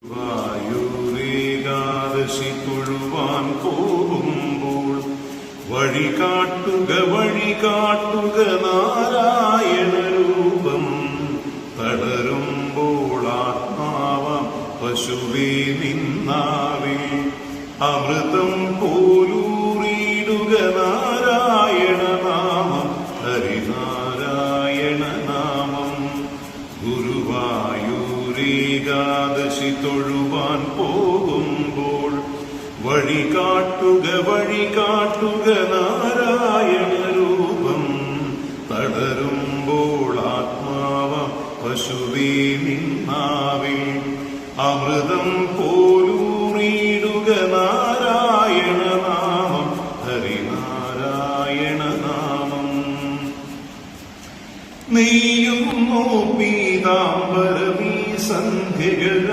വായൂരേകാദശി തൊഴുവാൻ പോകുമ്പോൾ വഴികാട്ടുക നാരായണ രൂപം. തളരുമ്പോൾ ആത്മാവാം പശുവേ നിന്നാവിൽ അമൃതം പോലൂറിയിടുക നാരായണ നാമം, ഹരിനാരായണ നാമം. ഗുരുവായൂരേകാദശി തൊഴുവാൻ പോകുമ്പോൾ വഴികാട്ടുക നാരായണ രൂപം. തളരുമ്പോൾ ആത്മാവാം പശുവേ നിന്നാവിൽ അമൃതം പോലൂറിയിടുക നാരായണ നാമം, ഹരിനാരായണ നാമം. നെയ്യുന്നു പീതാംബരമീ സന്ധ്യകൾ